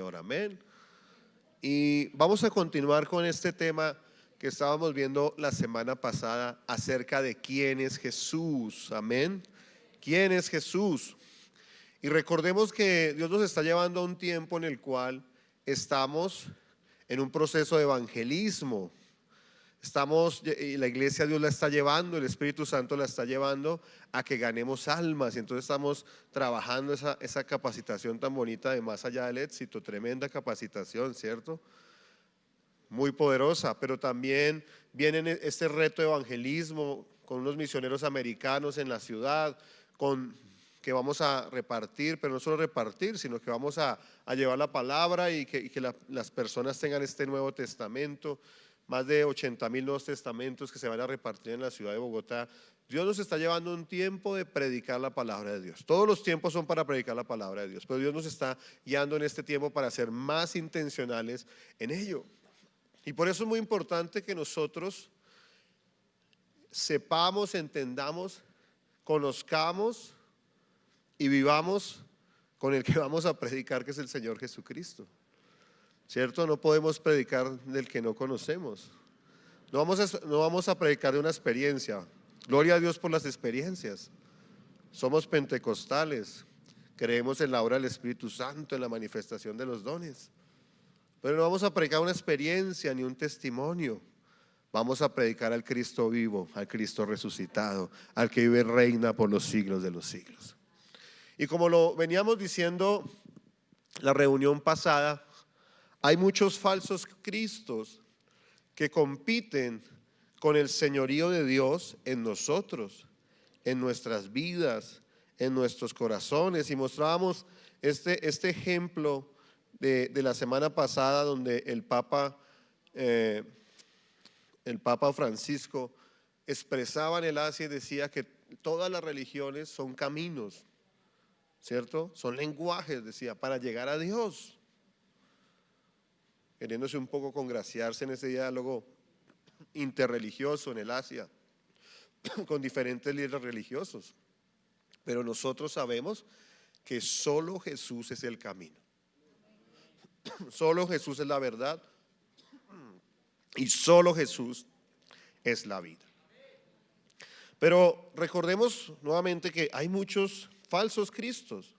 Señor, amén. Y vamos a continuar con este tema que estábamos viendo la semana pasada acerca de quién es Jesús, amén. ¿Quién es Jesús? Y recordemos que Dios nos está llevando a un tiempo en el cual estamos en un proceso de evangelismo. Y la iglesia Dios la está llevando, el Espíritu Santo la está llevando a que ganemos almas. Y entonces estamos trabajando esa capacitación tan bonita de más allá del éxito, tremenda capacitación, ¿cierto? Muy poderosa, pero también viene este reto de evangelismo con unos misioneros americanos en la ciudad, que vamos a repartir, pero no solo repartir, sino que vamos a llevar la palabra y que las personas tengan este Nuevo Testamento. Más de 80,000 Nuevos Testamentos que se van a repartir en la ciudad de Bogotá. Dios nos está llevando un tiempo de predicar la palabra de Dios. Todos los tiempos son para predicar la palabra de Dios, pero Dios nos está guiando en este tiempo para ser más intencionales en ello. Y por eso es muy importante que nosotros sepamos, entendamos, conozcamos y vivamos con el que vamos a predicar, que es el Señor Jesucristo. ¿Cierto? No podemos predicar del que no conocemos. No vamos a predicar de una experiencia. Gloria a Dios por las experiencias. Somos pentecostales. Creemos en la obra del Espíritu Santo, en la manifestación de los dones. Pero no vamos a predicar una experiencia ni un testimonio. Vamos a predicar al Cristo vivo, al Cristo resucitado, al que vive y reina por los siglos de los siglos. Y como lo veníamos diciendo la reunión pasada, hay muchos falsos cristos que compiten con el señorío de Dios en nosotros, en nuestras vidas, en nuestros corazones. Y mostrábamos este ejemplo de la semana pasada, donde el Papa Francisco expresaba en el Asia y decía que todas las religiones son caminos, ¿cierto? Son lenguajes, decía, para llegar a Dios. Queriéndose un poco congraciarse en ese diálogo interreligioso en el Asia con diferentes líderes religiosos. Pero nosotros sabemos que solo Jesús es el camino, solo Jesús es la verdad y solo Jesús es la vida. Pero recordemos nuevamente que hay muchos falsos cristos,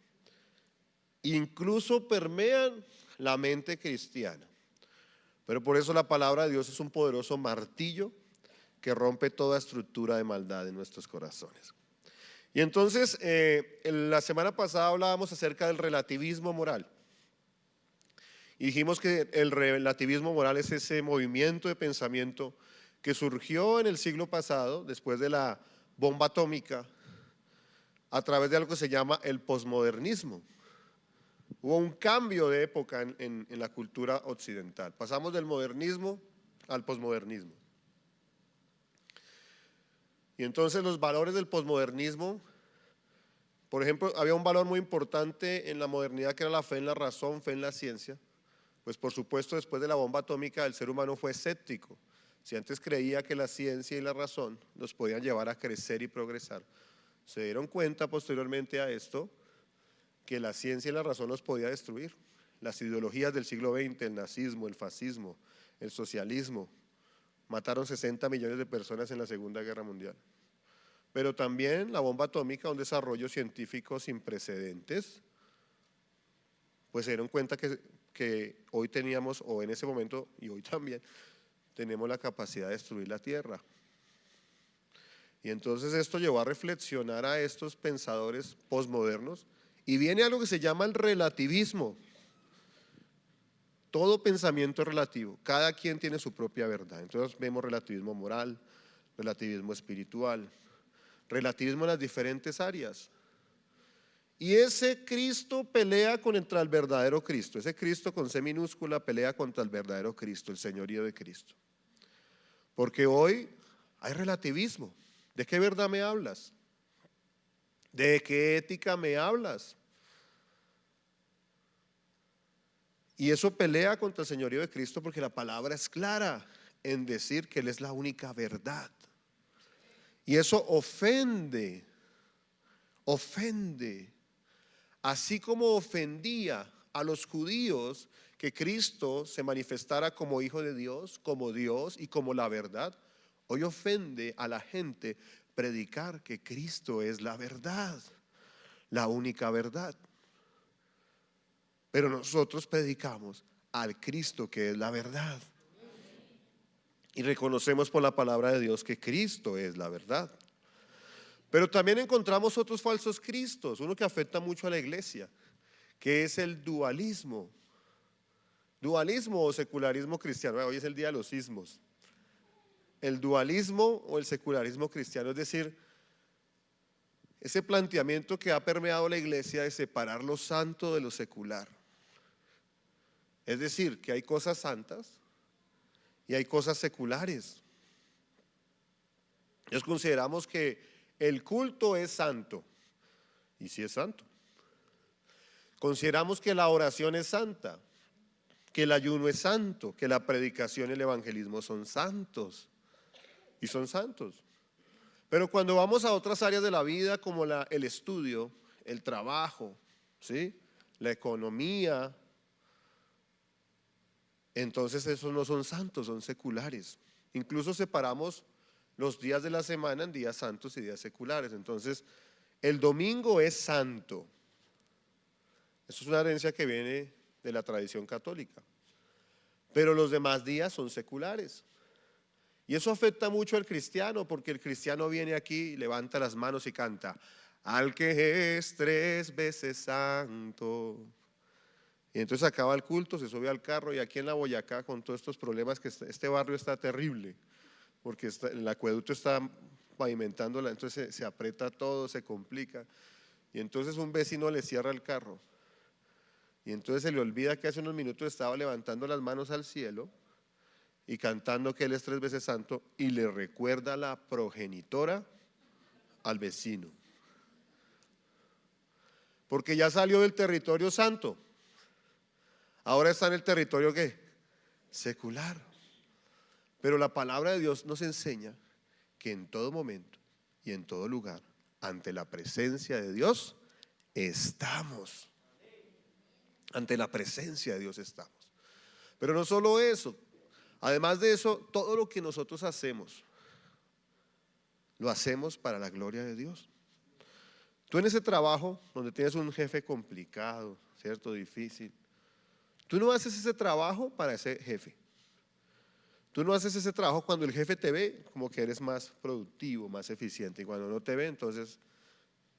incluso permean la mente cristiana. Pero por eso la palabra de Dios es un poderoso martillo que rompe toda estructura de maldad en nuestros corazones. Y entonces, la semana pasada hablábamos acerca del relativismo moral. Y dijimos que el relativismo moral es ese movimiento de pensamiento que surgió en el siglo pasado, después de la bomba atómica, a través de algo que se llama el posmodernismo. Hubo un cambio de época en la cultura occidental. Pasamos del modernismo al posmodernismo. Y entonces los valores del posmodernismo, por ejemplo, había un valor muy importante en la modernidad que era la fe en la razón, fe en la ciencia. Pues por supuesto, después de la bomba atómica el ser humano fue escéptico. Si antes creía que la ciencia y la razón nos podían llevar a crecer y progresar, se dieron cuenta posteriormente a esto que la ciencia y la razón los podía destruir. Las ideologías del siglo XX, el nazismo, el fascismo, el socialismo, mataron 60 millones de personas en la Segunda Guerra Mundial. Pero también la bomba atómica, un desarrollo científico sin precedentes, pues se dieron cuenta que hoy teníamos, o en ese momento y hoy también, tenemos la capacidad de destruir la Tierra. Y entonces esto llevó a reflexionar a estos pensadores posmodernos. Y viene algo que se llama el relativismo. Todo pensamiento es relativo, cada quien tiene su propia verdad. Entonces vemos relativismo moral, relativismo espiritual, relativismo en las diferentes áreas. Y ese Cristo pelea contra el verdadero Cristo. Ese Cristo con C minúscula pelea contra el verdadero Cristo, el señorío de Cristo. Porque hoy hay relativismo. ¿De qué verdad me hablas? ¿De qué ética me hablas? Y eso pelea contra el señorío de Cristo, porque la palabra es clara en decir que Él es la única verdad. Y eso ofende. Así como ofendía a los judíos que Cristo se manifestara como Hijo de Dios, como Dios y como la verdad. Hoy ofende a la gente predicar que Cristo es la verdad, la única verdad. Pero nosotros predicamos al Cristo que es la verdad. Y reconocemos por la palabra de Dios que Cristo es la verdad. Pero también encontramos otros falsos cristos, uno que afecta mucho a la iglesia, que es el dualismo. Dualismo o secularismo cristiano. Hoy es el día de los ismos. El dualismo o el secularismo cristiano, es decir, ese planteamiento que ha permeado la iglesia de separar lo santo de lo secular. Es decir, que hay cosas santas y hay cosas seculares. Nos consideramos que el culto es santo, y sí es santo. Consideramos que la oración es santa, que el ayuno es santo, que la predicación y el evangelismo son santos, y son santos. Pero cuando vamos a otras áreas de la vida como el estudio, el trabajo, ¿sí?, la economía, entonces esos no son santos, son seculares. Incluso separamos los días de la semana en días santos y días seculares. Entonces, el domingo es santo. Eso es una herencia que viene de la tradición católica. Pero los demás días son seculares. Y eso afecta mucho al cristiano, porque el cristiano viene aquí, levanta las manos y canta: al que es 3 veces santo. Y entonces acaba el culto, se sube al carro, y aquí en la Boyacá, con todos estos problemas, que este barrio está terrible, porque el acueducto está pavimentándola, entonces se aprieta todo, se complica, y entonces un vecino le cierra el carro, y entonces se le olvida que hace unos minutos estaba levantando las manos al cielo y cantando que Él es 3 veces santo, y le recuerda la progenitora al vecino, porque ya salió del territorio santo, ahora está en el territorio ¿qué? Secular. Pero la palabra de Dios nos enseña que en todo momento y en todo lugar, ante la presencia de Dios, estamos. Ante la presencia de Dios estamos. Pero no solo eso, además de eso, todo lo que nosotros hacemos, lo hacemos para la gloria de Dios. Tú en ese trabajo donde tienes un jefe complicado, ¿cierto? Difícil, tú no haces ese trabajo para ese jefe. Tú no haces ese trabajo cuando el jefe te ve como que eres más productivo, más eficiente, y cuando no te ve, entonces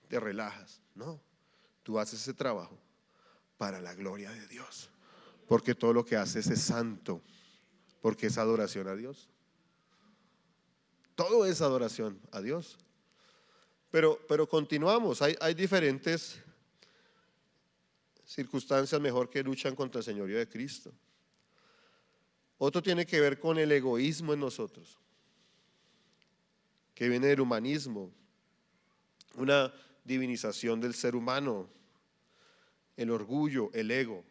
te relajas. No, tú haces ese trabajo para la gloria de Dios, porque todo lo que haces es santo, porque es adoración a Dios. Todo es adoración a Dios. Pero continuamos, hay diferentes circunstancias mejor que luchan contra el señorío de Cristo. Otro tiene que ver con el egoísmo en nosotros, que viene del humanismo, una divinización del ser humano, el orgullo, el ego,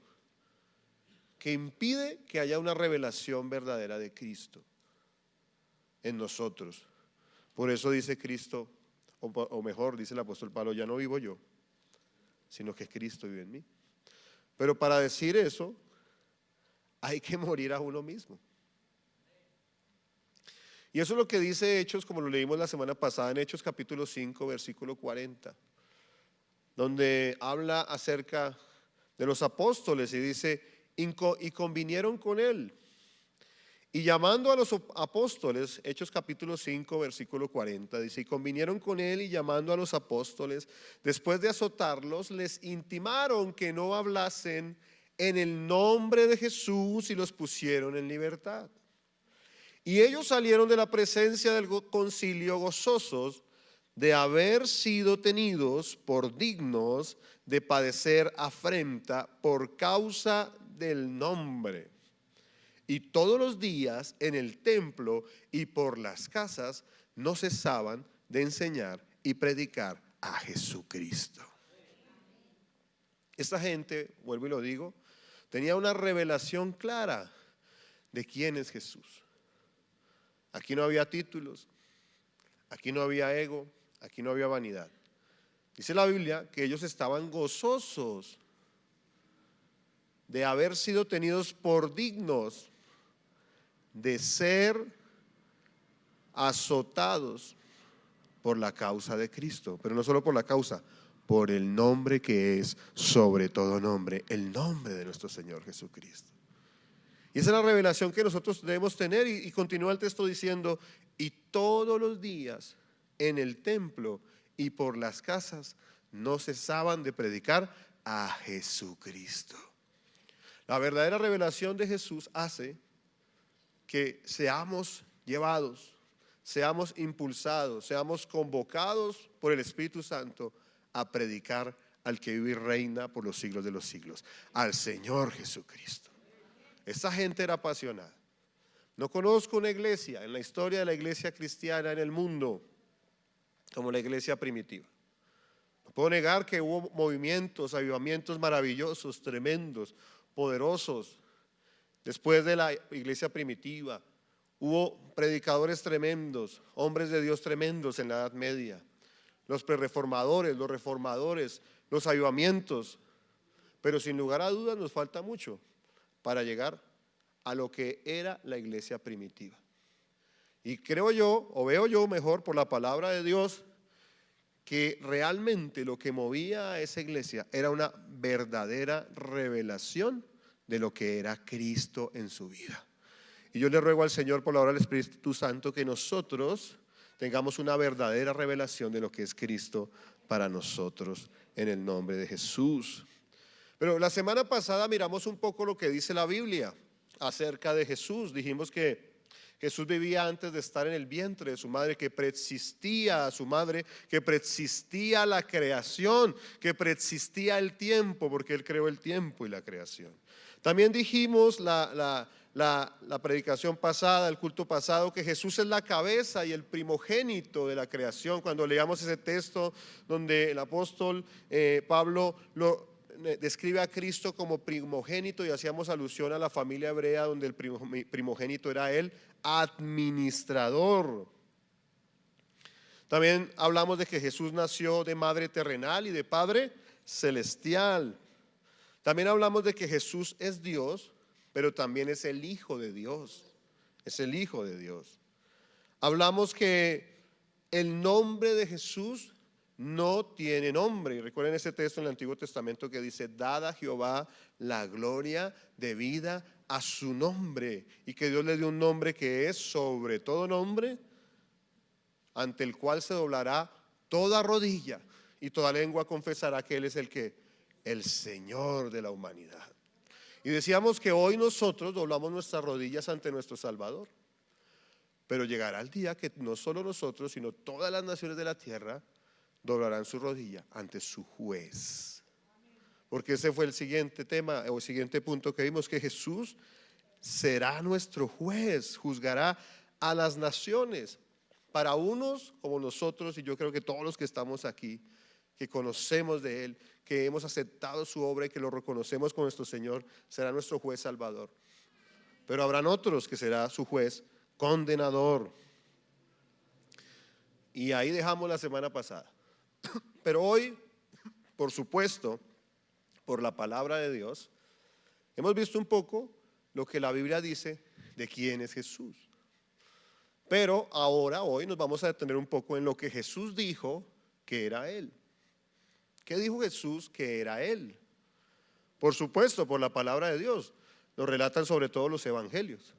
que impide que haya una revelación verdadera de Cristo en nosotros. Por eso dice Cristo, o mejor dice el apóstol Pablo: ya no vivo yo, sino que Cristo vive en mí. Pero para decir eso hay que morir a uno mismo. Y eso es lo que dice Hechos, como lo leímos la semana pasada, en Hechos capítulo 5, versículo 40, donde habla acerca de los apóstoles y dice: y convinieron con él, y llamando a los apóstoles, Hechos capítulo 5, versículo 40, dice: y convinieron con él, y llamando a los apóstoles, después de azotarlos, les intimaron que no hablasen en el nombre de Jesús, y los pusieron en libertad. Y ellos salieron de la presencia del concilio gozosos de haber sido tenidos por dignos de padecer afrenta por causa del nombre. Y todos los días en el templo y por las casas no cesaban de enseñar y predicar a Jesucristo. Esta gente, vuelvo y lo digo, tenía una revelación clara de quién es Jesús. Aquí no había títulos, aquí no había ego, aquí no había vanidad. Dice la Biblia que ellos estaban gozosos. de haber sido tenidos por dignos de ser azotados por la causa de Cristo, pero no solo por la causa, por el nombre que es sobre todo nombre, el nombre de nuestro Señor Jesucristo. Y esa es la revelación que nosotros debemos tener, y continúa el texto diciendo, y todos los días en el templo y por las casas no cesaban de predicar a Jesucristo. La verdadera revelación de Jesús hace que seamos llevados, seamos impulsados, seamos convocados por el Espíritu Santo a predicar al que vive y reina por los siglos de los siglos, al Señor Jesucristo. Esa gente era apasionada. No conozco una iglesia en la historia de la iglesia cristiana en el mundo como la iglesia primitiva. No puedo negar que hubo movimientos, avivamientos maravillosos, tremendos, poderosos. Después de la iglesia primitiva, hubo predicadores tremendos, hombres de Dios tremendos en la Edad Media. Los prerreformadores, los reformadores, los avivamientos. Pero sin lugar a dudas nos falta mucho para llegar a lo que era la iglesia primitiva. Y creo yo, o veo yo mejor por la palabra de Dios, que realmente lo que movía a esa iglesia era una verdadera revelación de lo que era Cristo en su vida. Y yo le ruego al Señor por la obra del Espíritu Santo que nosotros tengamos una verdadera revelación de lo que es Cristo para nosotros en el nombre de Jesús. Pero la semana pasada miramos un poco lo que dice la Biblia acerca de Jesús. Dijimos que Jesús vivía antes de estar en el vientre de su madre, que preexistía a su madre, que preexistía la creación, que preexistía el tiempo, porque Él creó el tiempo y la creación. También dijimos la predicación pasada, el culto pasado, que Jesús es la cabeza y el primogénito de la creación. Cuando leamos ese texto donde el apóstol Pablo describe a Cristo como primogénito, y hacíamos alusión a la familia hebrea donde el primogénito era el administrador. También hablamos de que Jesús nació de madre terrenal y de padre celestial. También hablamos de que Jesús es Dios, pero también es el Hijo de Dios. Es el Hijo de Dios. Hablamos que el nombre de Jesús no tiene nombre. Y recuerden ese texto en el Antiguo Testamento que dice: dada a Jehová la gloria debida a su nombre, y que Dios le dio un nombre que es sobre todo nombre, ante el cual se doblará toda rodilla y toda lengua confesará que Él es el Señor de la humanidad. Y decíamos que hoy nosotros doblamos nuestras rodillas ante nuestro Salvador, pero llegará el día que no solo nosotros, sino todas las naciones de la tierra doblarán su rodilla ante su juez. Porque ese fue el siguiente tema, o el siguiente punto que vimos, que Jesús será nuestro juez, juzgará a las naciones. Para unos como nosotros, y yo creo que todos los que estamos aquí, que conocemos de Él, que hemos aceptado su obra y que lo reconocemos como nuestro Señor, será nuestro juez salvador. Pero habrán otros que será su juez condenador. Y ahí dejamos la semana pasada. Pero hoy, por supuesto, por la palabra de Dios, hemos visto un poco lo que la Biblia dice de quién es Jesús. Pero ahora, hoy, nos vamos a detener un poco en lo que Jesús dijo que era Él. ¿Qué dijo Jesús que era Él? Por supuesto, por la palabra de Dios. Lo relatan sobre todo los evangelios.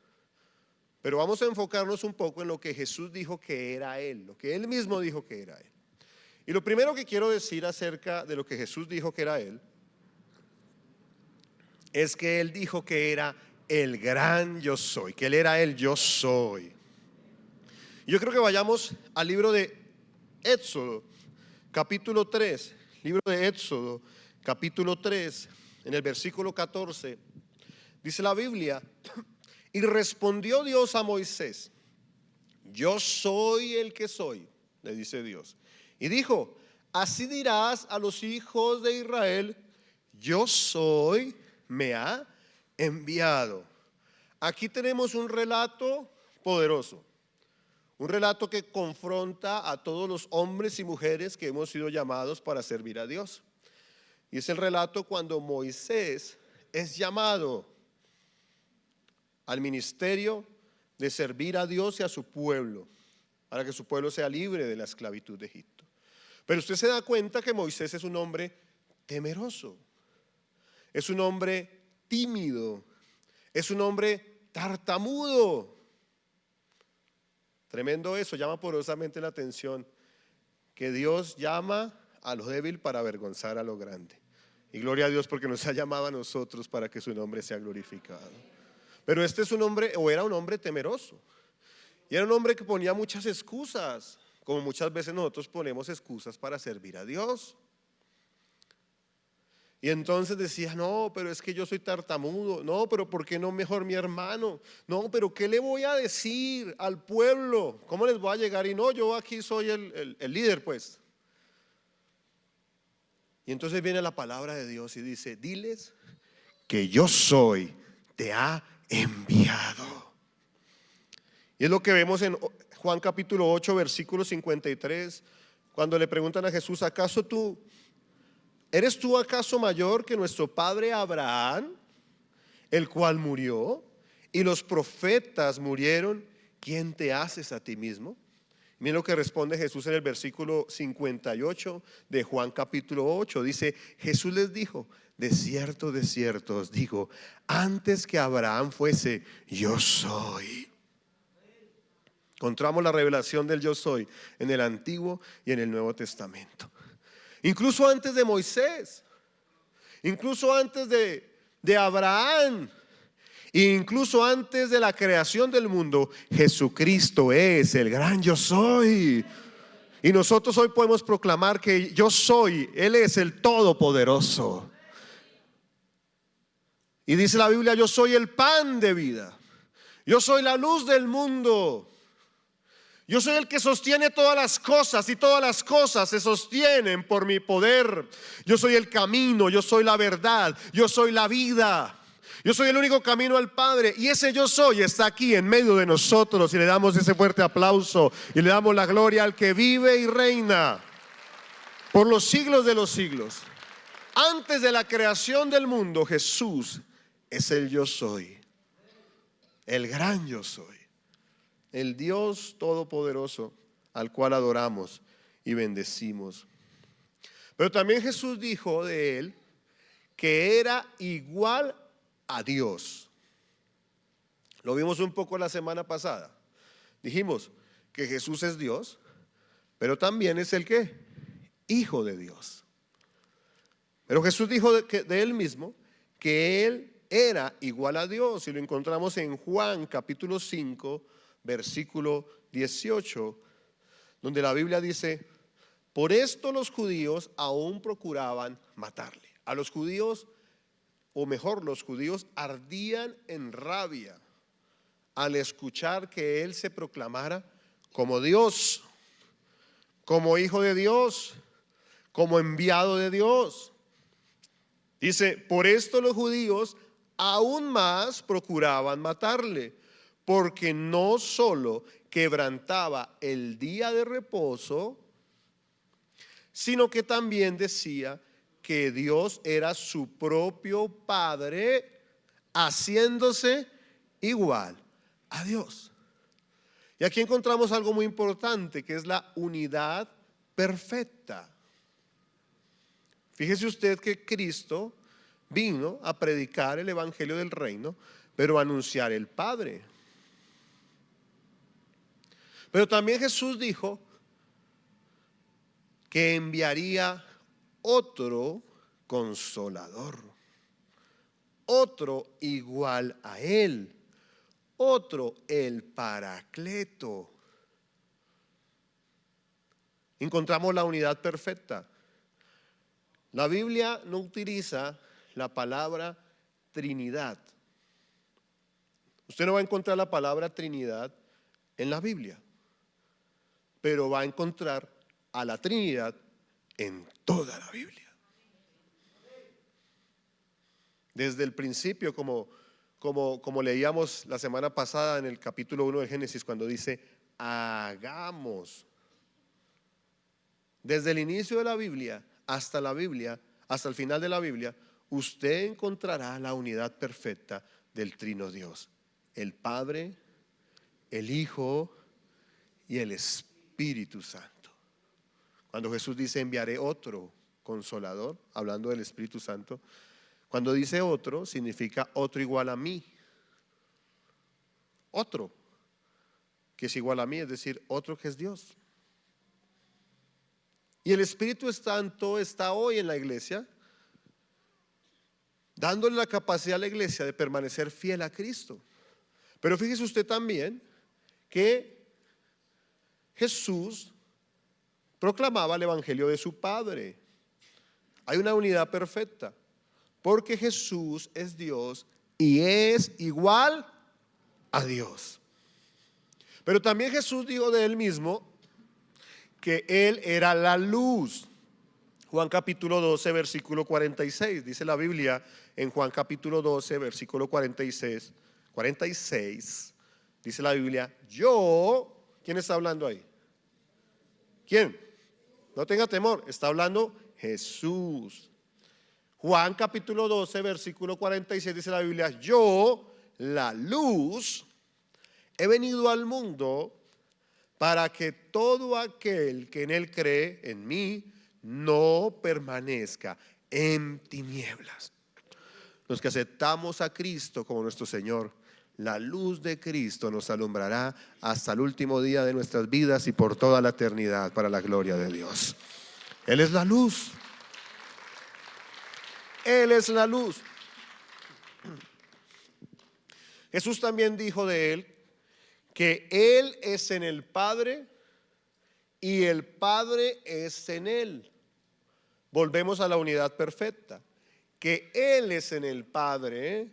Pero vamos a enfocarnos un poco en lo que Jesús dijo que era Él, lo que Él mismo dijo que era Él. Y lo primero que quiero decir acerca de lo que Jesús dijo que era Él, es que Él dijo que era el gran yo soy, que Él era el yo soy. Y yo creo que vayamos al libro de Éxodo, capítulo 3, libro de Éxodo, capítulo 3, en el versículo 14, dice la Biblia: y respondió Dios a Moisés: yo soy el que soy, le dice Dios. Y dijo: así dirás a los hijos de Israel: yo soy, me ha enviado. Aquí tenemos un relato poderoso, un relato que confronta a todos los hombres y mujeres que hemos sido llamados para servir a Dios. Y es el relato cuando Moisés es llamado al ministerio de servir a Dios y a su pueblo, para que su pueblo sea libre de la esclavitud de Egipto. Pero usted se da cuenta que Moisés es un hombre temeroso, es un hombre tímido, es un hombre tartamudo. Tremendo eso, llama poderosamente la atención que Dios llama a lo débil para avergonzar a lo grande. Y gloria a Dios porque nos ha llamado a nosotros para que su nombre sea glorificado. Pero este es un hombre, o era un hombre temeroso. Y era un hombre que ponía muchas excusas, como muchas veces nosotros ponemos excusas para servir a Dios. Y entonces decía, no, pero es que yo soy tartamudo. No, pero ¿por qué no mejor mi hermano? No, pero ¿qué le voy a decir al pueblo? ¿Cómo les voy a llegar? Y no, yo aquí soy el líder, pues. Y entonces viene la palabra de Dios y dice, diles que yo soy, te ha enviado. Y es lo que vemos en Juan capítulo 8, versículo 53, cuando le preguntan a Jesús, ¿eres tú acaso mayor que nuestro padre Abraham, el cual murió, y los profetas murieron? ¿Quién te haces a ti mismo? Miren lo que responde Jesús en el versículo 58 de Juan capítulo 8. Dice, Jesús les dijo, de cierto os digo, antes que Abraham fuese, yo soy. Encontramos la revelación del yo soy en el Antiguo y en el Nuevo Testamento. Incluso antes de Moisés, incluso antes de Abraham, incluso antes de la creación del mundo, Jesucristo es el gran yo soy. Y nosotros hoy podemos proclamar que yo soy, Él es el Todopoderoso. Y dice la Biblia, yo soy el pan de vida, yo soy la luz del mundo. Yo soy el que sostiene todas las cosas y todas las cosas se sostienen por mi poder. Yo soy el camino, yo soy la verdad, yo soy la vida. Yo soy el único camino al Padre y ese yo soy está aquí en medio de nosotros y le damos ese fuerte aplauso y le damos la gloria al que vive y reina por los siglos de los siglos. Antes de la creación del mundo, Jesús es el yo soy, el gran yo soy. El Dios todopoderoso al cual adoramos y bendecimos. Pero también Jesús dijo de él que era igual a Dios. Lo vimos un poco la semana pasada. Dijimos que Jesús es Dios, pero también es el ¿qué? Hijo de Dios. Pero Jesús dijo de él mismo que él era igual a Dios y lo encontramos en Juan capítulo 5 versículo 18, donde la Biblia dice, por esto los judíos aún procuraban matarle. A los judíos, o mejor, los judíos ardían en rabia al escuchar que él se proclamara como Dios, como hijo de Dios, como enviado de Dios. Dice, por esto los judíos aún más procuraban matarle, porque no solo quebrantaba el día de reposo, sino que también decía que Dios era su propio Padre, haciéndose igual a Dios. Y aquí encontramos algo muy importante, que es la unidad perfecta. Fíjese usted que Cristo vino a predicar el evangelio del reino, pero a anunciar el Padre. Pero también Jesús dijo que enviaría otro consolador, otro igual a él, otro el Paracleto. Encontramos la unidad perfecta. La Biblia no utiliza la palabra Trinidad. Usted no va a encontrar la palabra Trinidad en la Biblia, pero va a encontrar a la Trinidad en toda la Biblia. Desde el principio, como leíamos la semana pasada en el capítulo 1 de Génesis, cuando dice, hagamos. Desde el inicio de la Biblia, hasta el final de la Biblia, usted encontrará la unidad perfecta del Trino Dios, el Padre, el Hijo y el Espíritu Santo. Cuando Jesús dice enviaré otro consolador, hablando del Espíritu Santo, cuando dice otro, significa otro igual a mí. Otro que es igual a mí, es decir, otro que es Dios. Y el Espíritu Santo está hoy en la iglesia, dándole la capacidad a la iglesia de permanecer fiel a Cristo. Pero fíjese usted también que Jesús proclamaba el evangelio de su Padre. Hay una unidad perfecta, porque Jesús es Dios y es igual a Dios. Pero también Jesús dijo de él mismo que él era la luz. Juan capítulo 12, versículo 46, dice la Biblia en Juan capítulo 12, versículo 46, dice la Biblia, ¿quién está hablando ahí? ¿Quién? No tenga temor, está hablando Jesús. Juan capítulo 12, versículo 46, dice la Biblia, yo, la luz, he venido al mundo para que todo aquel que en él cree, en mí, no permanezca en tinieblas. Los que aceptamos a Cristo como nuestro Señor, la luz de Cristo nos alumbrará hasta el último día de nuestras vidas y por toda la eternidad para la gloria de Dios. Él es la luz. Él es la luz. Jesús también dijo de él que Él es en el Padre y el Padre es en Él. Volvemos a la unidad perfecta, que Él es en el Padre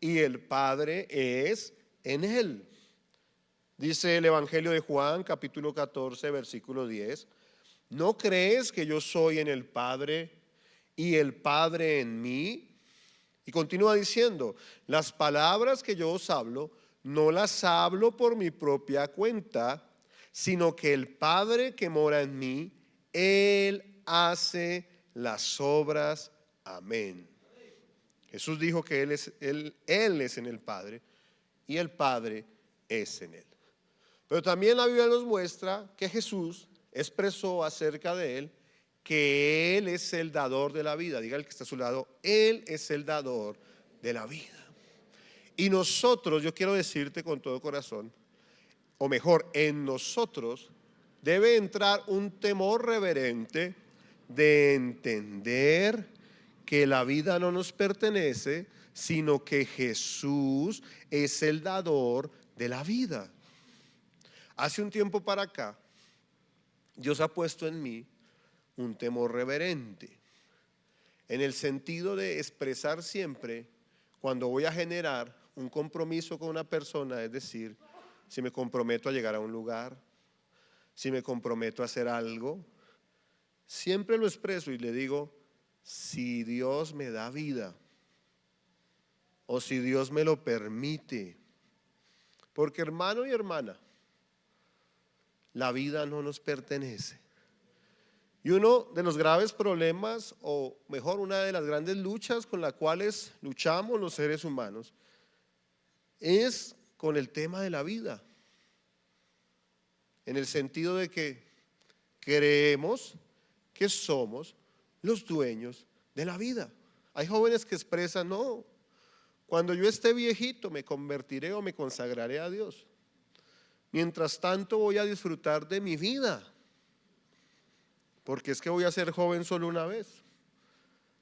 y el Padre es en Él. Dice el Evangelio de Juan, capítulo 14, versículo 10, ¿no crees que yo soy en el Padre y el Padre en mí? Y continúa diciendo, las palabras que yo os hablo, no las hablo por mi propia cuenta, sino que el Padre que mora en mí, Él hace las obras. Amén. Jesús dijo que Él es en el Padre y el Padre es en Él. Pero también la Biblia nos muestra que Jesús expresó acerca de Él que Él es el dador de la vida. Diga el que está a su lado, Él es el dador de la vida. Y nosotros, yo quiero decirte con todo corazón, o mejor, en nosotros debe entrar un temor reverente de entender que la vida no nos pertenece, sino que Jesús es el dador de la vida. Hace un tiempo para acá, Dios ha puesto en mí un temor reverente, en el sentido de expresar siempre, cuando voy a generar un compromiso con una persona, es decir, si me comprometo a llegar a un lugar, si me comprometo a hacer algo, siempre lo expreso y le digo, si Dios me da vida o si Dios me lo permite, porque hermano y hermana, la vida no nos pertenece. Y uno de los graves problemas, o mejor, una de las grandes luchas con las cuales luchamos los seres humanos, es con el tema de la vida. En el sentido de que creemos que somos los dueños de la vida. Hay jóvenes que expresan, no, cuando yo esté viejito me convertiré o me consagraré a Dios. Mientras tanto voy a disfrutar de mi vida. Porque es que voy a ser joven solo una vez.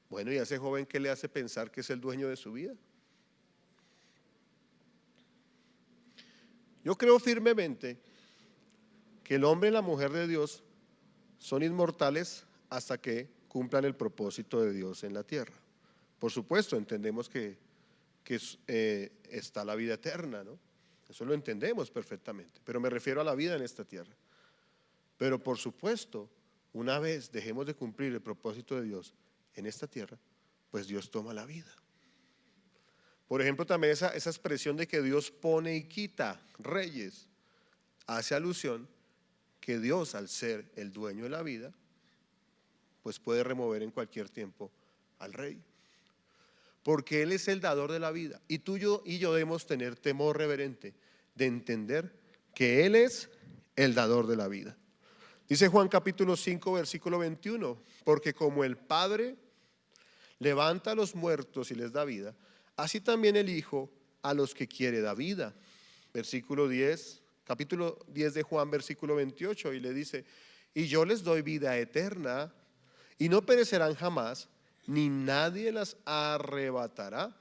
Bueno, ¿y a ese joven qué le hace pensar que es el dueño de su vida? Yo creo firmemente que el hombre y la mujer de Dios son inmortales hasta que cumplan el propósito de Dios en la tierra. Por supuesto, entendemos que está la vida eterna, ¿no? Eso lo entendemos perfectamente, pero me refiero a la vida en esta tierra. Pero por supuesto, una vez dejemos de cumplir el propósito de Dios en esta tierra, pues Dios toma la vida. Por ejemplo, también esa expresión de que Dios pone y quita reyes, hace alusión que Dios, al ser el dueño de la vida, pues puede remover en cualquier tiempo al rey. porque Él es el dador de la vida. Y tú y yo debemos tener temor reverente de entender que Él es el dador de la vida. Dice Juan capítulo 5 versículo 21, porque como el Padre levanta a los muertos y les da vida, así también el Hijo a los que quiere da vida. Versículo 10, capítulo 10 de Juan, versículo 28, y le dice: y yo les doy vida eterna, y no perecerán jamás, ni nadie las arrebatará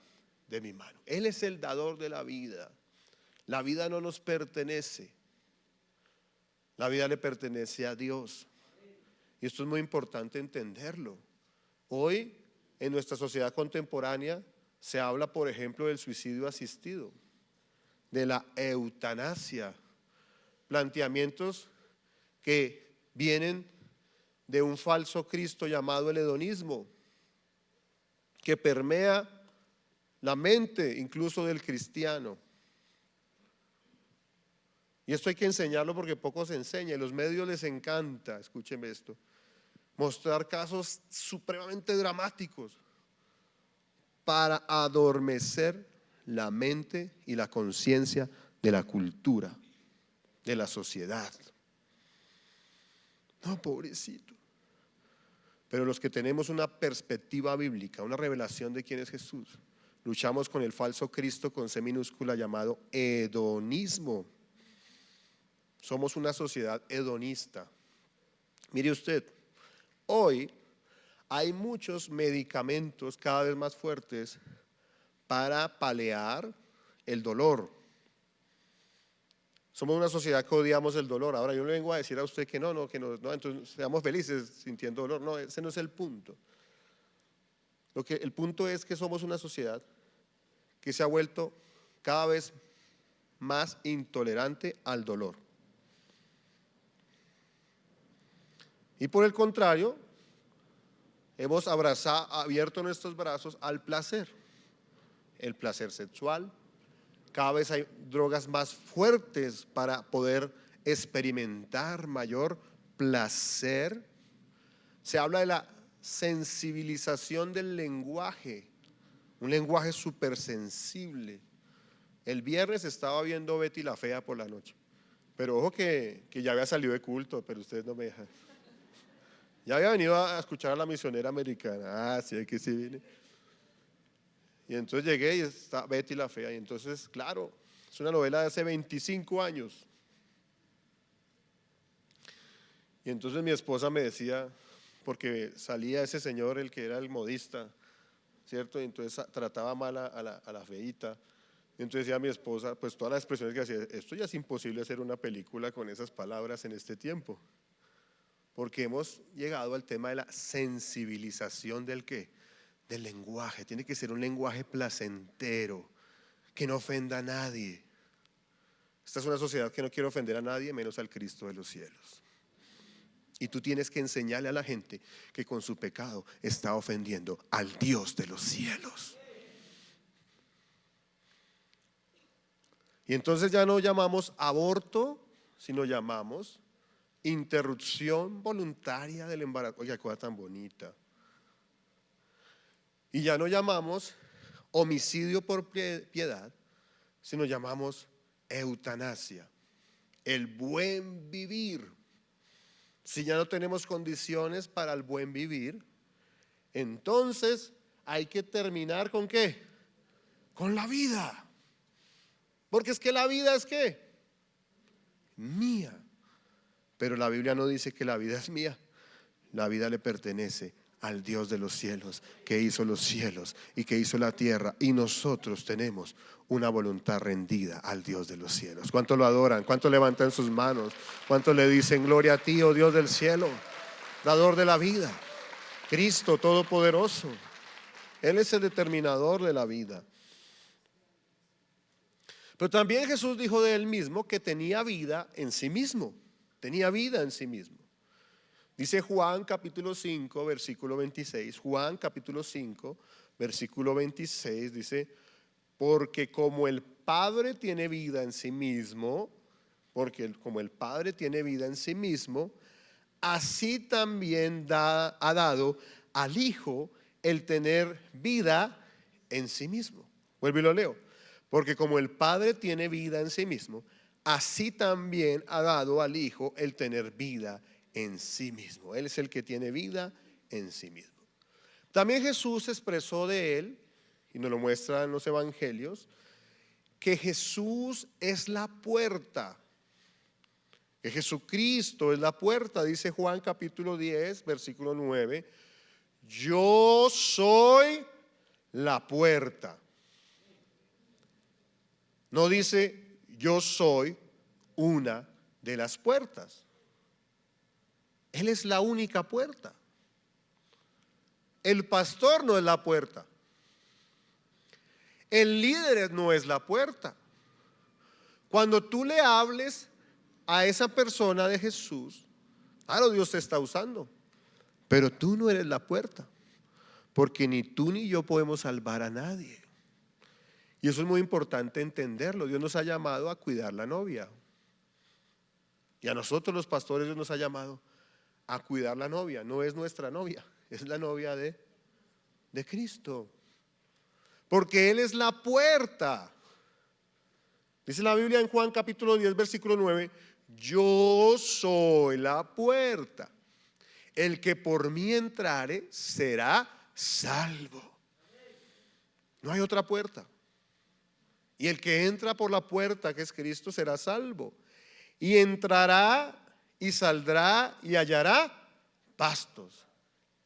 de mi mano. Él es el dador de la vida. La vida no nos pertenece, la vida le pertenece a Dios. Y esto es muy importante entenderlo. Hoy, en nuestra sociedad contemporánea, se habla, por ejemplo, del suicidio asistido, de la eutanasia, planteamientos que vienen de un falso Cristo llamado el hedonismo, que permea la mente incluso del cristiano. Y esto hay que enseñarlo porque poco se enseña. Y los medios les encanta, escúcheme esto, mostrar casos supremamente dramáticos para adormecer la mente y la conciencia de la cultura, de la sociedad. No, pobrecito. Pero los que tenemos una perspectiva bíblica, una revelación de quién es Jesús, luchamos con el falso Cristo con C minúscula llamado hedonismo. Somos una sociedad hedonista. Mire usted, hoy hay muchos medicamentos cada vez más fuertes para paliar el dolor. Somos una sociedad que odiamos el dolor. Ahora yo le vengo a decir a usted que no, entonces seamos felices sintiendo dolor. No, ese no es el punto. El punto es que somos una sociedad que se ha vuelto cada vez más intolerante al dolor. Y por el contrario, hemos abierto nuestros brazos al placer, el placer sexual. Cada vez hay drogas más fuertes para poder experimentar mayor placer. Se habla de la sensibilización del lenguaje, un lenguaje súper sensible. El viernes estaba viendo Betty la Fea por la noche, pero ojo que ya había salido de culto, pero ustedes no me dejan. Ya había venido a escuchar a la misionera americana. Sí, es que sí vine. Y entonces llegué y está Betty la Fea. Y entonces, claro, es una novela de hace 25 años. Y entonces mi esposa me decía, porque salía ese señor, el que era el modista, ¿cierto? Y entonces trataba mal a la feíta. Y entonces decía mi esposa, pues todas las expresiones que hacía, esto ya es imposible hacer una película con esas palabras en este tiempo. Porque hemos llegado al tema de la sensibilización del ¿qué? Del lenguaje. Tiene que ser un lenguaje placentero, que no ofenda a nadie. Esta es una sociedad que no quiere ofender a nadie, menos al Cristo de los cielos. Y tú tienes que enseñarle a la gente que con su pecado está ofendiendo al Dios de los cielos. Y entonces ya no llamamos aborto, sino llamamos interrupción voluntaria del embarazo. Oiga, cosa tan bonita. Y ya no llamamos homicidio por piedad, sino llamamos eutanasia, el buen vivir. Si ya no tenemos condiciones para el buen vivir, entonces hay que terminar ¿con qué? Con la vida. Porque es que la vida es ¿qué? Mía. Pero la Biblia no dice que la vida es mía. La vida le pertenece al Dios de los cielos, que hizo los cielos y que hizo la tierra. Y nosotros tenemos una voluntad rendida al Dios de los cielos. ¿Cuánto lo adoran? ¿Cuánto levantan sus manos? ¿Cuánto le dicen gloria a ti, oh Dios del cielo, dador de la vida? Cristo Todopoderoso. Él es el determinador de la vida. Pero también Jesús dijo de él mismo que tenía vida en sí mismo. Tenía vida en sí mismo. Dice Juan capítulo 5 versículo 26. Juan capítulo 5 versículo 26 dice: porque como el Padre tiene vida en sí mismo, como el Padre tiene vida en sí mismo, así también ha dado al Hijo el tener vida en sí mismo. Vuelvo y lo leo. Porque como el Padre tiene vida en sí mismo, así también ha dado al Hijo el tener vida en sí mismo. Él es el que tiene vida en sí mismo. También Jesús expresó de él, y nos lo muestra en los evangelios, que Jesús es la puerta, que Jesucristo es la puerta. Dice Juan capítulo 10, versículo 9, yo soy la puerta. No dice yo soy una de las puertas. Él es la única puerta. El pastor no es la puerta. El líder no es la puerta. Cuando tú le hables a esa persona de Jesús, claro, Dios te está usando, pero tú no eres la puerta, porque ni tú ni yo podemos salvar a nadie. Y eso es muy importante entenderlo. Dios nos ha llamado a cuidar la novia. Y a nosotros los pastores Dios nos ha llamado a cuidar la novia. No es nuestra novia, es la novia de Cristo. Porque Él es la puerta. Dice la Biblia en Juan capítulo 10, versículo 9, yo soy la puerta. El que por mí entrare será salvo. No hay otra puerta. Y el que entra por la puerta, que es Cristo, será salvo. Y entrará y saldrá y hallará pastos.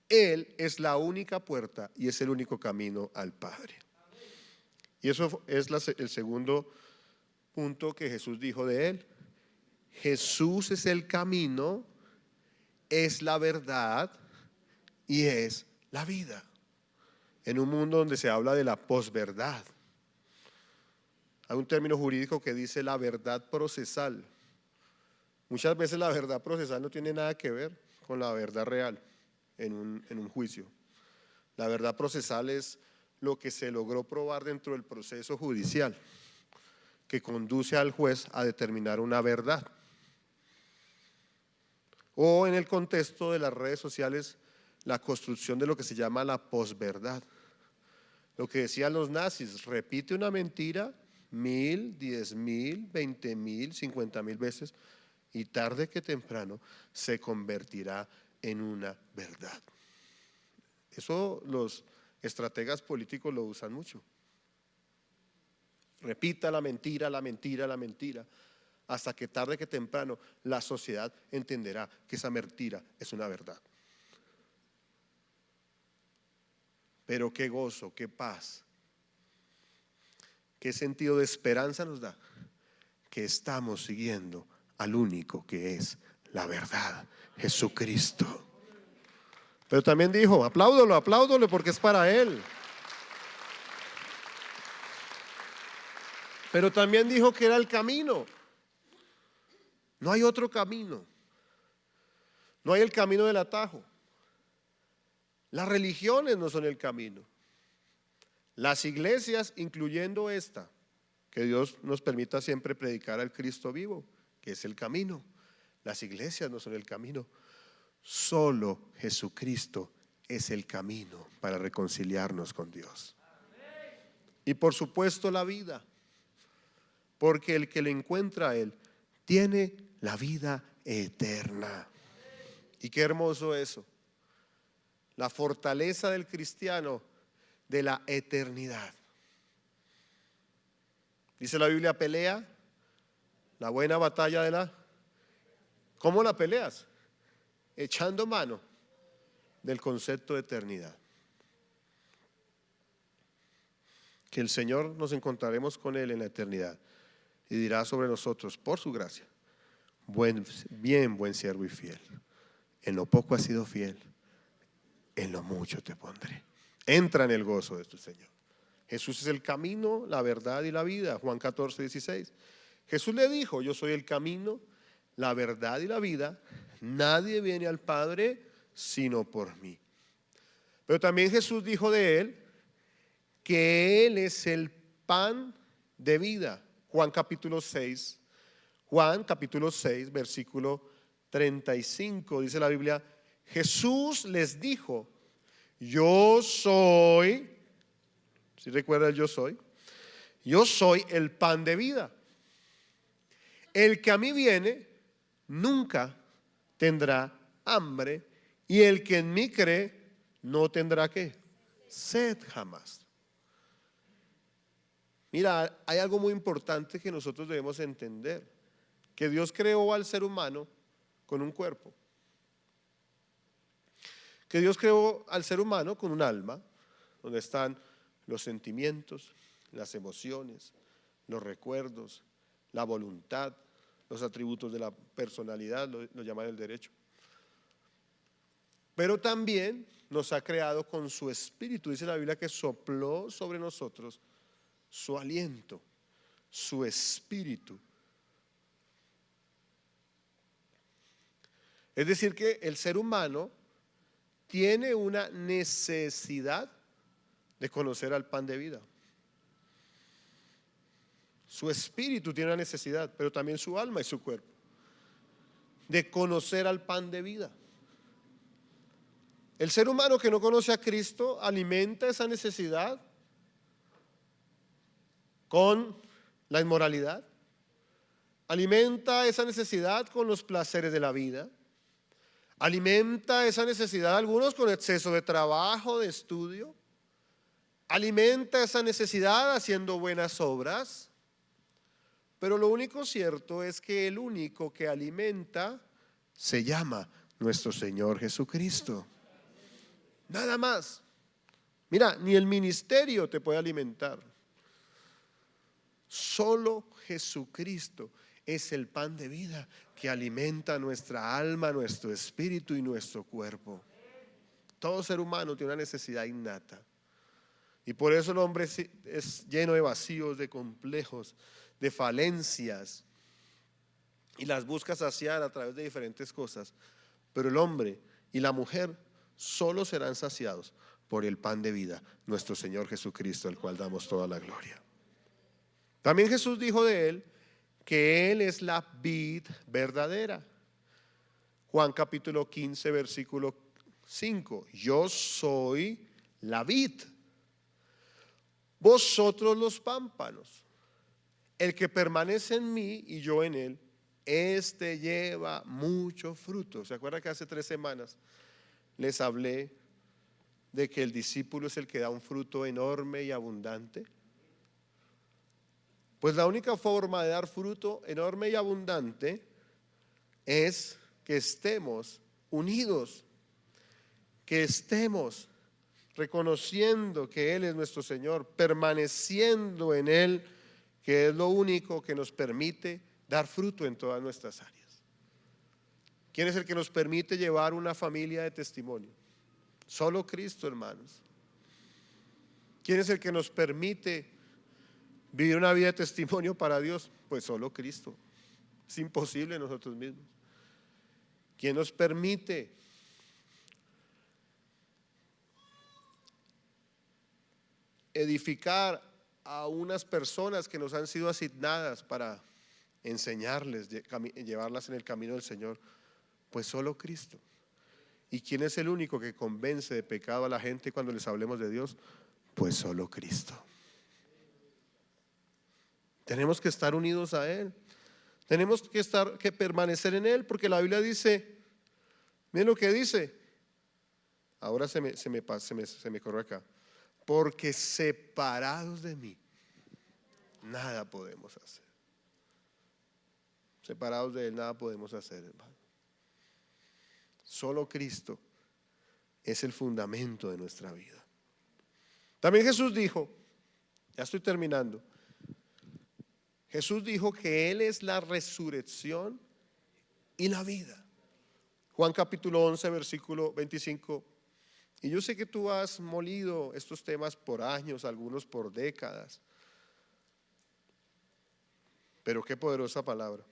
Él es la única puerta y es el único camino al Padre. Y eso es el segundo punto que Jesús dijo de él. Jesús es el camino, es la verdad y es la vida. En un mundo donde se habla de la posverdad. Hay un término jurídico que dice la verdad procesal. Muchas veces la verdad procesal no tiene nada que ver con la verdad real en un juicio. La verdad procesal es lo que se logró probar dentro del proceso judicial, que conduce al juez a determinar una verdad. O en el contexto de las redes sociales, la construcción de lo que se llama la posverdad. Lo que decían los nazis, repite una mentira 1000, 10,000, 20,000, 50,000 veces y tarde que temprano se convertirá en una verdad. Eso los estrategas políticos lo usan mucho. Repita la mentira, la mentira, la mentira, hasta que tarde que temprano la sociedad entenderá que esa mentira es una verdad. Pero qué gozo, qué paz, qué sentido de esperanza nos da que estamos siguiendo al único que es la verdad, Jesucristo. Pero también dijo, apláudolo, apláudolo porque es para Él. Pero también dijo que era el camino. No hay otro camino. No hay el camino del atajo. Las religiones no son el camino. Las iglesias, incluyendo esta, que Dios nos permita siempre predicar al Cristo vivo, que es el camino. Las iglesias no son el camino. Solo Jesucristo es el camino para reconciliarnos con Dios. Y por supuesto la vida, porque el que le encuentra a Él tiene la vida eterna. Y qué hermoso eso. La fortaleza del cristiano de la eternidad. Dice la Biblia, pelea la buena batalla de la... ¿Cómo la peleas? Echando mano del concepto de eternidad. Que el Señor nos encontraremos con Él en la eternidad y dirá sobre nosotros, por su gracia, buen siervo y fiel. En lo poco has sido fiel, en lo mucho te pondré. Entra en el gozo de tu Señor. Jesús es el camino, la verdad y la vida. Juan 14, 16. Jesús le dijo, yo soy el camino, la verdad y la vida. Nadie viene al Padre sino por mí. Pero también Jesús dijo de Él que Él es el pan de vida. Juan capítulo 6, versículo 35, dice la Biblia, Jesús les dijo, yo soy ¿Sí recuerda el yo soy? Yo soy el pan de vida. El que a mí viene nunca tendrá hambre, y el que en mí cree no tendrá ¿qué? Sed jamás. Mira, hay algo muy importante que nosotros debemos entender, que Dios creó al ser humano con un cuerpo, que Dios creó al ser humano con un alma, donde están los sentimientos, las emociones, los recuerdos, la voluntad, los atributos de la personalidad, lo llaman el derecho. Pero también nos ha creado con su espíritu. Dice la Biblia que sopló sobre nosotros su aliento, su espíritu. Es decir, que el ser humano tiene una necesidad de conocer al pan de vida. Su espíritu tiene una necesidad, pero también su alma y su cuerpo, de conocer al pan de vida. El ser humano que no conoce a Cristo alimenta esa necesidad con la inmoralidad, alimenta esa necesidad con los placeres de la vida, alimenta esa necesidad algunos con exceso de trabajo, de estudio, alimenta esa necesidad haciendo buenas obras. Pero lo único cierto es que el único que alimenta se llama nuestro Señor Jesucristo. Nada más. Mira, ni el ministerio te puede alimentar. Solo Jesucristo es el pan de vida que alimenta nuestra alma, nuestro espíritu y nuestro cuerpo. Todo ser humano tiene una necesidad innata. Y por eso el hombre es lleno de vacíos, de complejos, de falencias, y las busca saciar a través de diferentes cosas. Pero el hombre y la mujer solo serán saciados por el pan de vida, nuestro Señor Jesucristo, al cual damos toda la gloria. También Jesús dijo de él que él es la vid verdadera. Juan capítulo 15 versículo 5. Yo soy la vid, vosotros los pámpanos. El que permanece en mí y yo en él, este lleva mucho fruto. ¿Se acuerdan que hace 3 semanas les hablé de que el discípulo es el que da un fruto enorme y abundante? Pues la única forma de dar fruto enorme y abundante es que estemos unidos, que estemos reconociendo que Él es nuestro Señor, permaneciendo en Él, que es lo único que nos permite dar fruto en todas nuestras áreas. ¿Quién es el que nos permite llevar una familia de testimonio? Solo Cristo, hermanos. ¿Quién es el que nos permite vivir una vida de testimonio para Dios? Pues solo Cristo. Es imposible nosotros mismos. ¿Quién nos permite edificar a unas personas que nos han sido asignadas para enseñarles, llevarlas en el camino del Señor? Pues solo Cristo. ¿Y quién es el único que convence de pecado a la gente cuando les hablemos de Dios? Pues solo Cristo. Tenemos que estar unidos a Él. Tenemos que permanecer en Él, porque la Biblia dice, miren lo que dice. Ahora se me corrió acá. Porque separados de mí, nada podemos hacer. Separados de Él, nada podemos hacer, hermano. Solo Cristo es el fundamento de nuestra vida. También Jesús dijo, ya estoy terminando, Jesús dijo que Él es la resurrección y la vida. Juan capítulo 11 versículo 25. Y yo sé que tú has molido estos temas por años, algunos por décadas, pero qué poderosa palabra.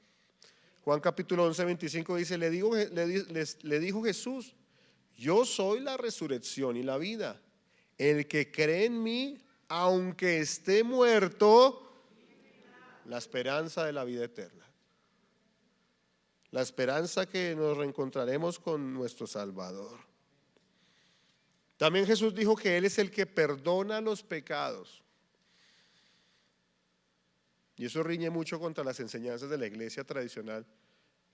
Juan capítulo 11 25 dice, le dijo Jesús, yo soy la resurrección y la vida. El que cree en mí, aunque esté muerto, la esperanza de la vida eterna. La esperanza que nos reencontraremos con nuestro Salvador. También Jesús dijo que Él es el que perdona los pecados. Y eso riñe mucho contra las enseñanzas de la iglesia tradicional,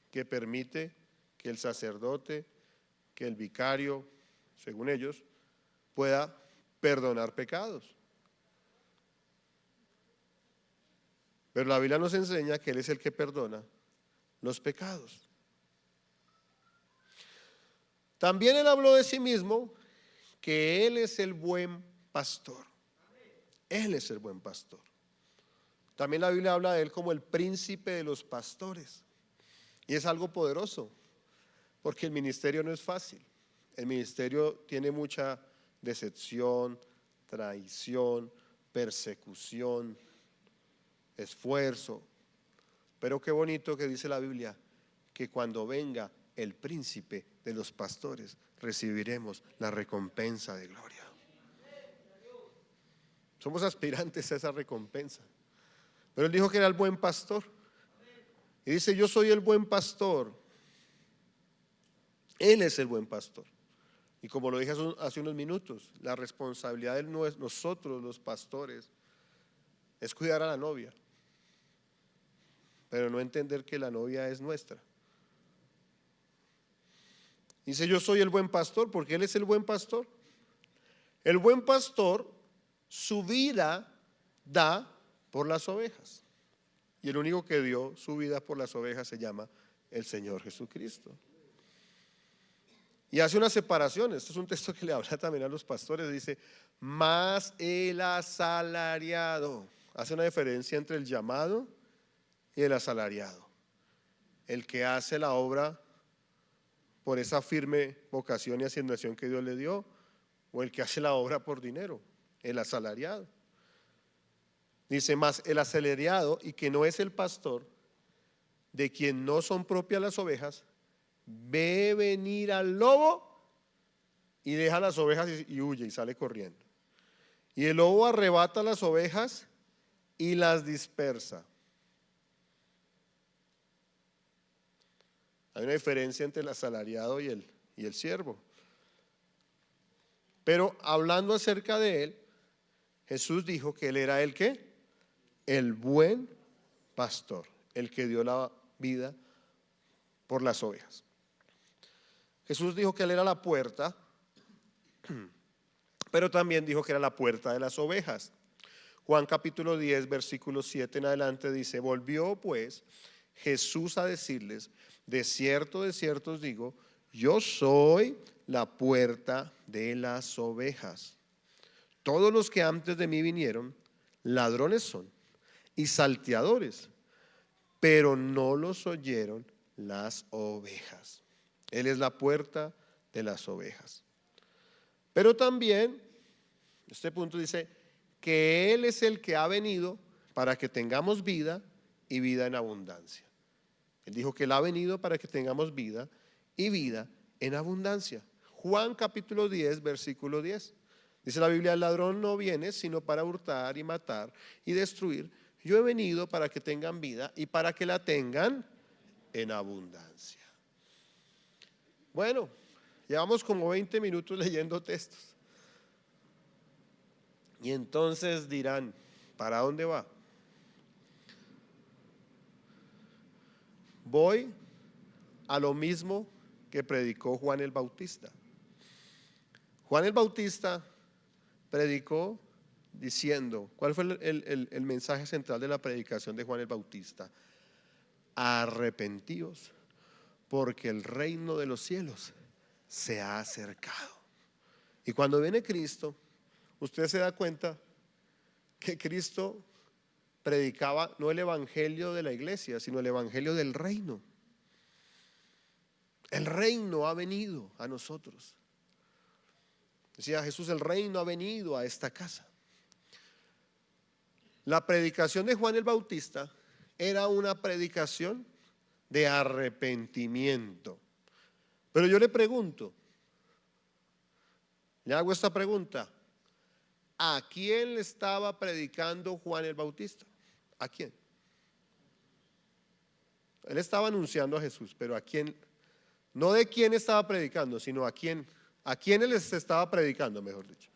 que permite que el sacerdote, que el vicario, según ellos, pueda perdonar pecados. Pero la Biblia nos enseña que Él es el que perdona los pecados. También Él habló de sí mismo, que Él es el buen pastor. Él es el buen pastor. También la Biblia habla de Él como el príncipe de los pastores. Y es algo poderoso, porque el ministerio no es fácil. El ministerio tiene mucha decepción, traición, persecución, esfuerzo. Pero qué bonito que dice la Biblia, que cuando venga el príncipe de los pastores, recibiremos la recompensa de gloria. Somos aspirantes a esa recompensa. Pero Él dijo que era el buen pastor. Y dice, yo soy el buen pastor. Él es el buen pastor. Y como lo dije hace unos minutos, la responsabilidad de nosotros los pastores es cuidar a la novia, pero no entender que la novia es nuestra. Dice, yo soy el buen pastor, porque Él es el buen pastor. El buen pastor su vida da por las ovejas. Y el único que dio su vida por las ovejas se llama el Señor Jesucristo. Y hace una separación. Esto es un texto que le habla también a los pastores. Dice, más el asalariado. Hace una diferencia entre el llamado y el asalariado. El que hace la obra por esa firme vocación y asignación que Dios le dio, o el que hace la obra por dinero, el asalariado. Dice, más el asalariado, y que no es el pastor, de quien no son propias las ovejas, ve venir al lobo y deja las ovejas y huye y sale corriendo. Y el lobo arrebata las ovejas y las dispersa. Hay una diferencia entre el asalariado y el siervo. Pero hablando acerca de Él, Jesús dijo que Él era el ¿qué? El buen pastor, el que dio la vida por las ovejas. Jesús dijo que Él era la puerta, pero también dijo que era la puerta de las ovejas. Juan capítulo 10, versículo 7 en adelante dice, volvió pues Jesús a decirles, de cierto os digo, yo soy la puerta de las ovejas. Todos los que antes de mí vinieron, ladrones son y salteadores, pero no los oyeron las ovejas. Él es la puerta de las ovejas. Pero también, este punto dice, que Él es el que ha venido para que tengamos vida y vida en abundancia. Él dijo que Él ha venido para que tengamos vida y vida en abundancia. Juan capítulo 10, versículo 10. Dice la Biblia, el ladrón no viene sino para hurtar y matar y destruir. Yo he venido para que tengan vida y para que la tengan en abundancia. Bueno, llevamos como 20 minutos leyendo textos. Y entonces dirán, ¿para dónde va? Voy a lo mismo que predicó Juan el Bautista. Juan el Bautista predicó diciendo, ¿cuál fue el mensaje central de la predicación de Juan el Bautista? Arrepentíos, porque el reino de los cielos se ha acercado. Y cuando viene Cristo, usted se da cuenta que Cristo predicaba no el evangelio de la iglesia, sino el evangelio del reino. El reino ha venido a nosotros. Decía Jesús, el reino ha venido a esta casa. La predicación de Juan el Bautista era una predicación de arrepentimiento. Pero yo le pregunto, le hago esta pregunta, ¿a quién le estaba predicando Juan el Bautista? ¿A quién? Él estaba anunciando a Jesús, pero ¿a quién? No de quién estaba predicando, sino a quién ¿A quiénes les estaba predicando, mejor dicho?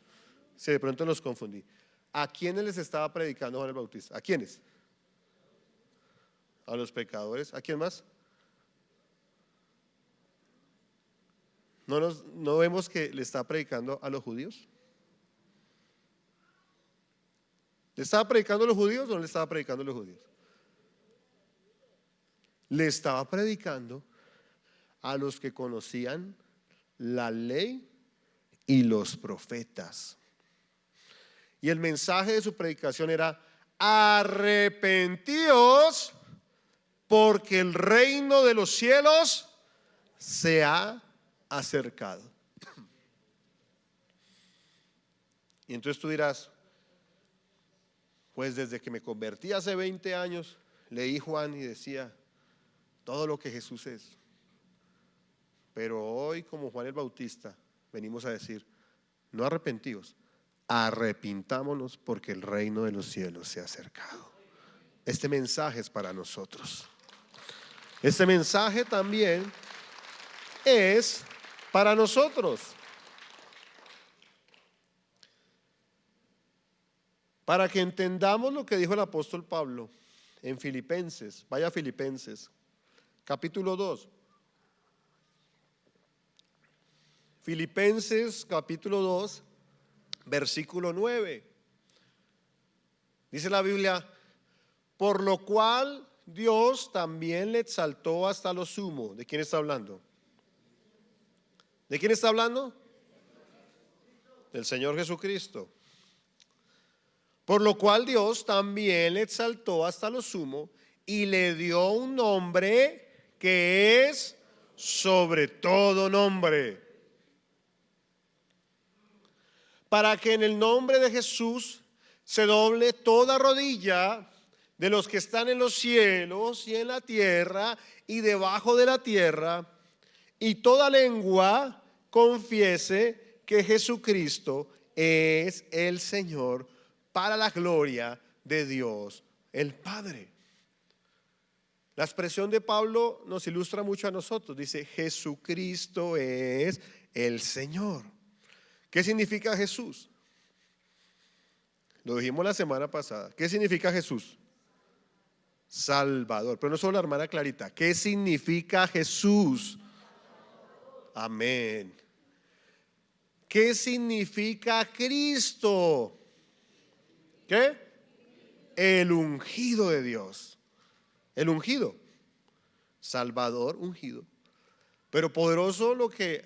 Si de pronto los confundí. ¿A quiénes les estaba predicando Juan el Bautista? ¿A quiénes? A los pecadores. ¿A quién más? ¿No vemos que le está predicando a los judíos? ¿Le estaba predicando a los judíos o no le estaba predicando a los judíos? Le estaba predicando a los que conocían la ley y los profetas. Y el mensaje de su predicación era: arrepentíos, porque el reino de los cielos se ha acercado. Y entonces tú dirás: pues desde que me convertí hace 20 años, leí Juan y decía todo lo que Jesús es. Pero hoy, como Juan el Bautista, venimos a decir: no arrepentíos, arrepintámonos, porque el reino de los cielos se ha acercado. Este mensaje es para nosotros. Este mensaje también es para nosotros. Para que entendamos lo que dijo el apóstol Pablo en Filipenses. Vaya a Filipenses, capítulo 2. Filipenses, capítulo 2, versículo 9. Dice la Biblia: por lo cual Dios también le exaltó hasta lo sumo. ¿De quién está hablando? ¿De quién está hablando? Del Señor Jesucristo. Por lo cual Dios también le exaltó hasta lo sumo y le dio un nombre que es sobre todo nombre, para que en el nombre de Jesús se doble toda rodilla de los que están en los cielos y en la tierra y debajo de la tierra, y toda lengua confiese que Jesucristo es el Señor, para la gloria de Dios el Padre. La expresión de Pablo nos ilustra mucho a nosotros. Dice: Jesucristo es el Señor. ¿Qué significa Jesús? Lo dijimos la semana pasada. ¿Qué significa Jesús? Salvador. Pero no solo la hermana Clarita. ¿Qué significa Jesús? Amén. ¿Qué significa Cristo? ¿Qué? El ungido de Dios. El ungido. Salvador, ungido. Pero poderoso lo que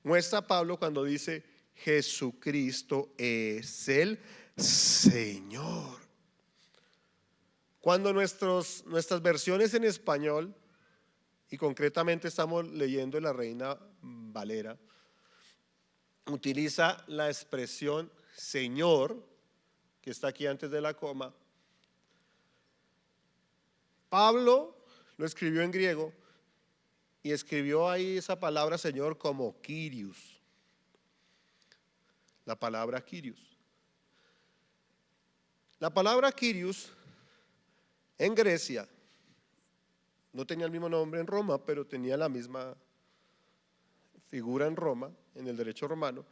muestra Pablo cuando dice: Jesucristo es el Señor. Cuando nuestras versiones en español, y concretamente estamos leyendo la Reina Valera, utiliza la expresión Señor, que está aquí antes de la coma, Pablo lo escribió en griego y escribió ahí esa palabra Señor como Kyrios. La palabra Kyrios. La palabra Kyrios en Grecia no tenía el mismo nombre en Roma, pero tenía la misma figura en Roma, en el derecho romano.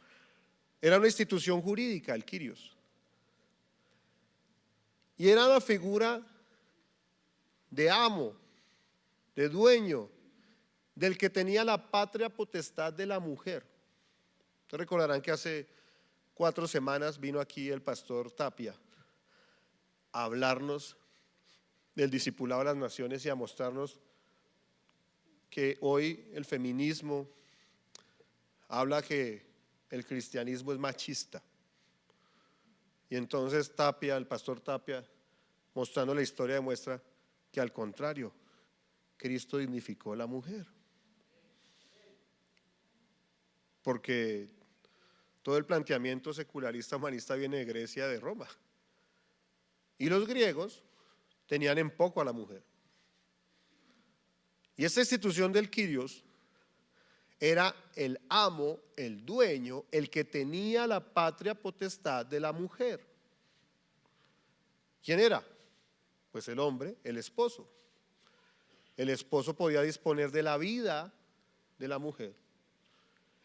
Era una institución jurídica, el Kyrios. Y era la figura de amo, de dueño, del que tenía la patria potestad de la mujer. Ustedes recordarán que hace 4 semanas vino aquí el pastor Tapia a hablarnos del discipulado de las naciones y a mostrarnos que hoy el feminismo habla que el cristianismo es machista. Y entonces Tapia, el pastor Tapia, mostrando la historia, demuestra que al contrario, Cristo dignificó a la mujer. Porque todo el planteamiento secularista humanista viene de Grecia, de Roma. Y los griegos tenían en poco a la mujer. Y esta institución del Kyrios era el amo, el dueño, el que tenía la patria potestad de la mujer. ¿Quién era? Pues el hombre, el esposo. El esposo podía disponer de la vida de la mujer.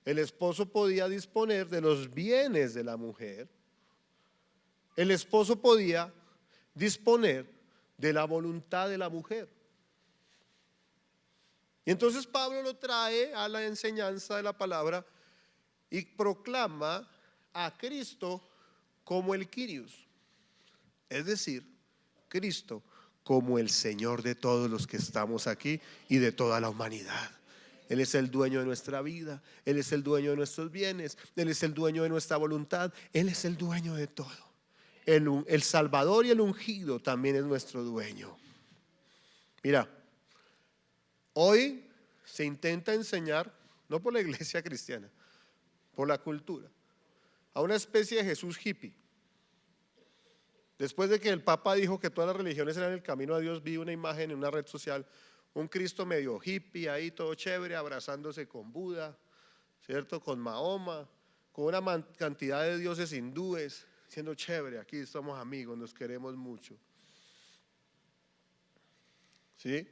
El esposo podía disponer de los bienes de la mujer. El esposo podía disponer de la voluntad de la mujer. Y entonces Pablo lo trae a la enseñanza de la palabra y proclama a Cristo como el Kyrios, es decir, Cristo como el Señor de todos los que estamos aquí y de toda la humanidad. Él es el dueño de nuestra vida, Él es el dueño de nuestros bienes, Él es el dueño de nuestra voluntad, Él es el dueño de todo. El Salvador y el ungido también es nuestro dueño. Mira, hoy se intenta enseñar, no por la iglesia cristiana, por la cultura, a una especie de Jesús hippie. Después de que el Papa dijo que todas las religiones eran el camino a Dios, vi una imagen en una red social, un Cristo medio hippie ahí, todo chévere, abrazándose con Buda, ¿cierto? Con Mahoma, con una cantidad de dioses hindúes, siendo chévere, aquí somos amigos, nos queremos mucho. ¿Sí?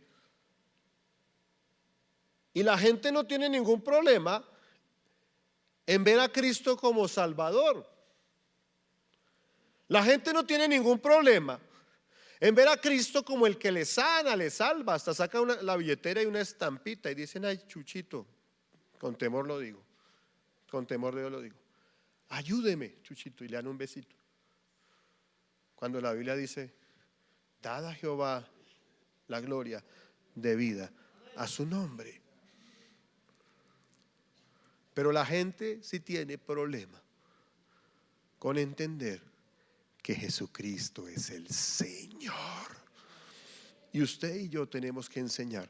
Y la gente no tiene ningún problema en ver a Cristo como Salvador. La gente no tiene ningún problema en ver a Cristo como el que le sana, le salva, hasta saca la billetera y una estampita y dicen, ay, Chuchito, con temor lo digo, con temor de Dios lo digo, ayúdeme, Chuchito, y le dan un besito. Cuando la Biblia dice, dad a Jehová la gloria debida a su nombre. Pero la gente sí tiene problema con entender que Jesucristo es el Señor. Y usted y yo tenemos que enseñar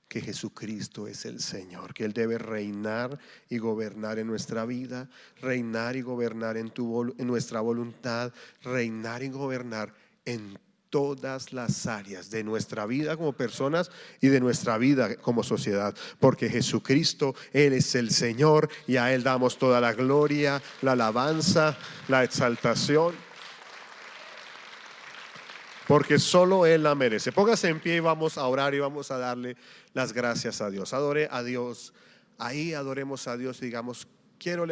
que Jesucristo es el Señor, que Él debe reinar y gobernar en nuestra vida, reinar y gobernar en nuestra voluntad, reinar y gobernar en todas las áreas de nuestra vida como personas y de nuestra vida como sociedad, porque Jesucristo, Él es el Señor y a Él damos toda la gloria, la alabanza, la exaltación, porque solo Él la merece. Póngase en pie y vamos a orar y vamos a darle las gracias a Dios. Adore a Dios, ahí adoremos a Dios y digamos, quiero